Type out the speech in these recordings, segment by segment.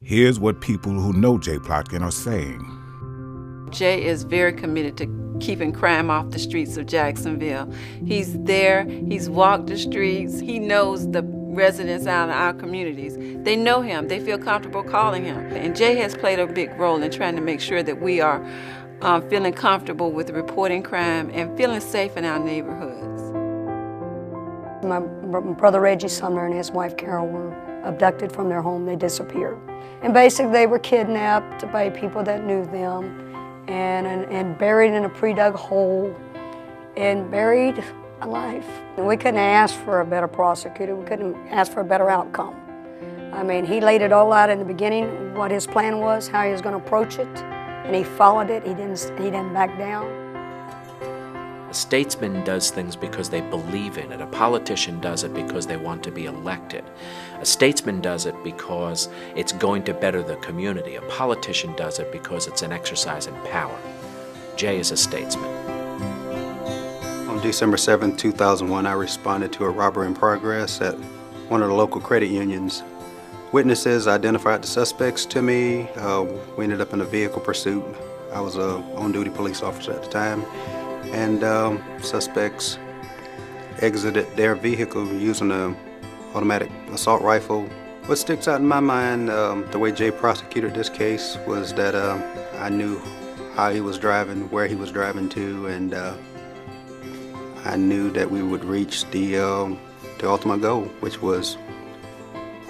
Here's what people who know Jay Plotkin are saying. Jay is very committed to keeping crime off the streets of Jacksonville. He's there, he's walked the streets, he knows the residents out in our communities. They know him, they feel comfortable calling him. And Jay has played a big role in trying to make sure that we are feeling comfortable with reporting crime and feeling safe in our neighborhoods. My brother Reggie Sumner and his wife Carol were abducted from their home. They disappeared. And basically they were kidnapped by people that knew them and buried in a pre-dug hole and buried alive. And we couldn't ask for a better prosecutor. We couldn't ask for a better outcome. I mean, he laid it all out in the beginning, what his plan was, how he was going to approach it, and he followed it. He didn't back down. A statesman does things because they believe in it. A politician does it because they want to be elected. A statesman does it because it's going to better the community. A politician does it because it's an exercise in power. Jay is a statesman. On December 7, 2001, I responded to a robbery in progress at one of the local credit unions. Witnesses identified the suspects to me. We ended up in a vehicle pursuit. I was an on-duty police officer at the time. And suspects exited their vehicle using an automatic assault rifle. What sticks out in my mind, the way Jay prosecuted this case, was that I knew how he was driving, where he was driving to, and I knew that we would reach the ultimate goal, which was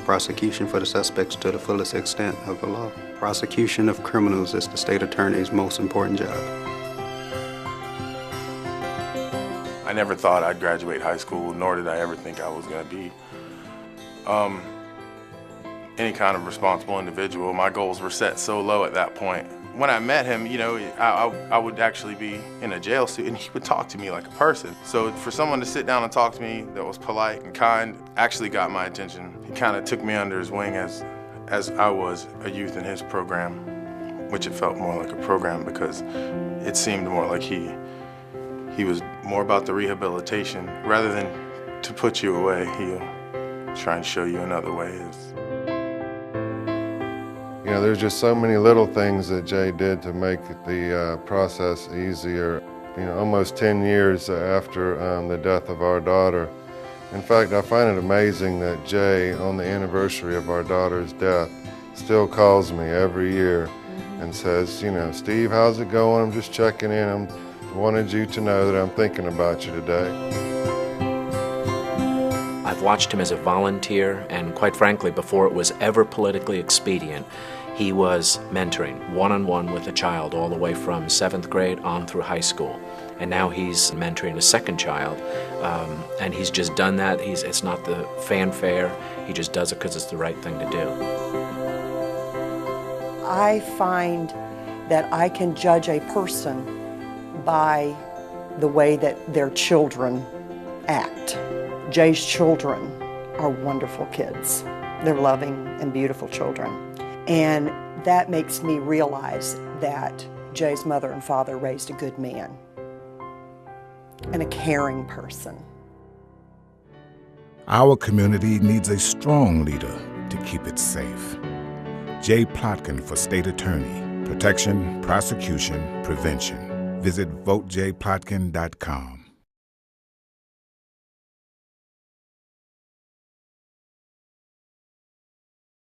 prosecution for the suspects to the fullest extent of the law. Prosecution of criminals is the state attorney's most important job. I never thought I'd graduate high school, nor did I ever think I was going to be any kind of responsible individual. My goals were set so low at that point. When I met him, you know, I would actually be in a jail suit and he would talk to me like a person. So for someone to sit down and talk to me that was polite and kind actually got my attention. He kind of took me under his wing as I was a youth in his program, which it felt more like a program because it seemed more like he was more about the rehabilitation. Rather than to put you away, he'll try and show you another way. You know, there's just so many little things that Jay did to make the process easier. You know, almost 10 years after the death of our daughter. In fact, I find it amazing that Jay, on the anniversary of our daughter's death, still calls me every year and says, you know, Steve, how's it going? I'm just checking in. I wanted you to know that I'm thinking about you today. I've watched him as a volunteer, and quite frankly, before it was ever politically expedient, he was mentoring one-on-one with a child all the way from 7th grade on through high school. And now he's mentoring a second child, and he's just done that. It's not the fanfare, he just does it because it's the right thing to do. I find that I can judge a person by the way that their children act. Jay's children are wonderful kids. They're loving and beautiful children. And that makes me realize that Jay's mother and father raised a good man and a caring person. Our community needs a strong leader to keep it safe. Jay Plotkin for State Attorney. Protection, prosecution, prevention. Visit votejplotkin.com.